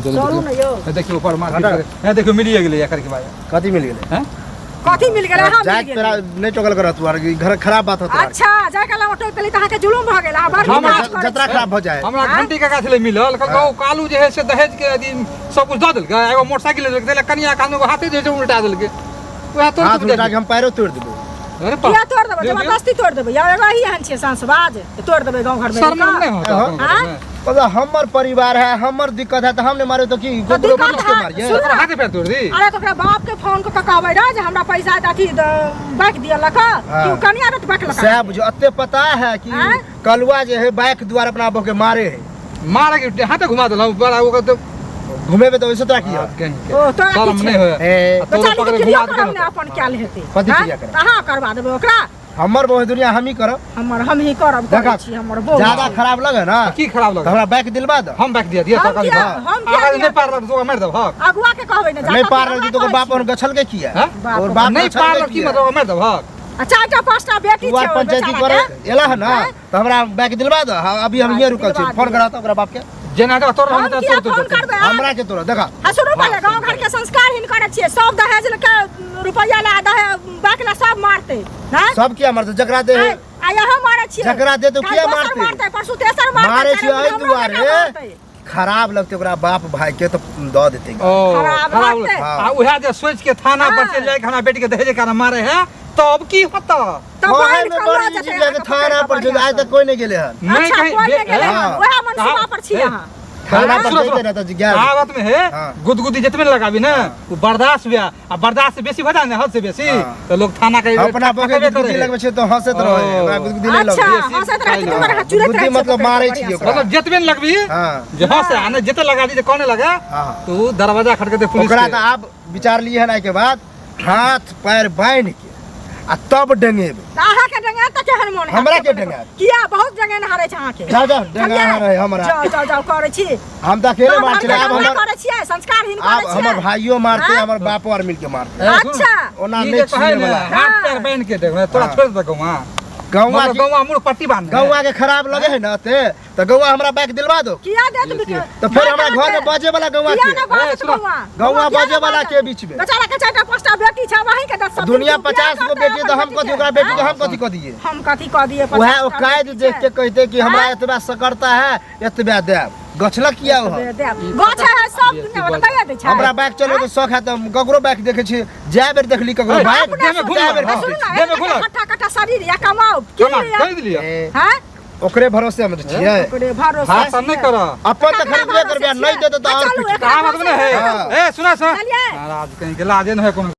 चलू न यो देखियो ऊपर मार्केट है देखियो मिलिए गेलै एकर के बाद कथी मिल गेलै हैं कथी मिल गेलै हम जाय तेरा नहीं टोकल करत तू घर खराब बात होत अच्छा जाय कला ऑटो पे त के जुलुम भ गेल जतरा खराब हो जाए हमरा घंटी काका छले मिलल कहलौ कालू जे है से दहेज के दिन सब कुछ द देलकै एगो मोटरसाइकिल देलकै कनिया कानू को हाथे जे उल्टा देलकै ओहा तो हाथ उल्टा के हम पैरो तोड़ देबो अरे क्या तोड़ देबो जबरदस्ती तोड़ देबो या एगो ही हन छे सांसबाज तोड़ देबे गांव घर में शर्म नहीं होता मतलब हमर परिवार है हमर दिक्कत है तो हमने मारे तो की गोबरो पुलिस के मारिए हाथे पैर तोड़ दी अरे तो ओकरा बाप के फोन को कहबै रे जे हमरा पैसा अथी बाइक दिया लखा कि कनिया रे बाइक लखा साहब जो अत्ते पता है कि कलवा जे है बाइक द्वारा अपना बो के मारे है मारे के हाथे घुमा देला बड़ा वो तो घूमे में तो वैसे तरह किया ओ तो शर्म नहीं होय तो चल के घुमा हमने अपन क्या लेते कथि किया करे कहां करवा देबे ओकरा हमर बहुत दुनिया हम ही करब हम ही करब करै छी हमर बहुत ज्यादा खराब लगे ना की खराब लगे हमरा बाइक दिलवा दो हम बाइक दिया हम आगे नहीं पार लग तो मार दब हक अगुआ के कहबै ने नहीं पार लगी तो बाप और गछल के किया और बाप नहीं पार लग की मतलब मार दब हक अच्छा अच्छा पांचटा बेटी तू आर पंचायती करे एला है ना तो हमरा बाइक दिलवा दो अभी हम ये रुकल छी फोन करा तो ओकरा बाप के जेना का तोर हम तो हमरा के तोरा देखा सुनो पहले गांव घर के संस्कार हिन करे छिए सब दहेज के रुपया ला दहेज बाकला सब मारते हैं सब किया मारते जकरा दे आ यहां मारे छिए जकरा दे तो किया मारते परसु तेसर मारे छिए एई दुआरे खराब लगते ओकरा बाप भाई के तो द देते खराब लगते आ उहा जे सोच के थाना पर चल जाए खाना बेटी के दहेज का मारे है तब की होता तब में बड़ी चीज लेके थाना पर जो आज तक कोई नहीं गेले है नहीं कहीं ओहा मनसुबा पर छी यहां थाना पर जाते ना तो जिज्ञासा कहावत में है गुदगुदी जितने लगाबी ना वो बर्दाश्त हुआ आ बर्दाश्त से बेसी भजा ना हद से बेसी तो लोग थाना के अपना पके गुदगुदी लगबे छै तो हंसत रहे ओकरा गुदगुदी नहीं लगबे अच्छा हंसत रहे तो हमारा चुरत गुदगुदी मतलब मारे छी ओकरा मतलब जितने लगबी जे हंस आ ना जिते लगा दी कोने लगा तो दरवाजा खटके पुलिस ओकरा तो आप विचार लिए है ना के बाद हाथ पैर बांध के आ तब डंगेबे आहा के डंगा त केहन मन हमरा के डंगा किया बहुत जगह न हारे छ आहा के जा डंगा रहे हमरा जाओ करे छी हम त अकेले मार चले अब हम करे छी संस्कार हिन करे छी हमर भाइयों मारते हमर बापो और मिल के मारते अच्छा ओना नहीं छीने वाला हाथ पैर बांध के देख तोरा छोड़ दे गौवा गौवा मुड़ पट्टी बांध गौवा के खराब लगे है ना ते तो गौवा हमरा बाइक दिलवा दो किया दे तो फिर हमरा घर में बजे वाला गौवा के गौवा बजे वाला के बीच में बेचारा के चारटा पांचटा बेटी छ वही के 10 दुनिया 50 गो बेटी तो हम कथि ओकरा बेटी को हम कथि क दिए हम कथि क दिए वह ओ कायद देख के कहते कि हमरा एतबा सकरता है एतबा देब गछला किया हो गछ है सब दुनिया बताया दे छ हमरा बाइक चलो तो शौक है तो ककरो बाइक देखे छी जाय बेर देखली ककरो बाइक दे में घुला कट्टा कट्टा शरीर या कमाओ कह दिलिए हैं ओकरे भरोसे हम छिए ओकरे भरोसे हां सब नहीं कर अपन तो खरीदबे करबे नहीं दे तो और कुछ कहावत में है ए सुना महाराज कहीं के लाजे न है कोनो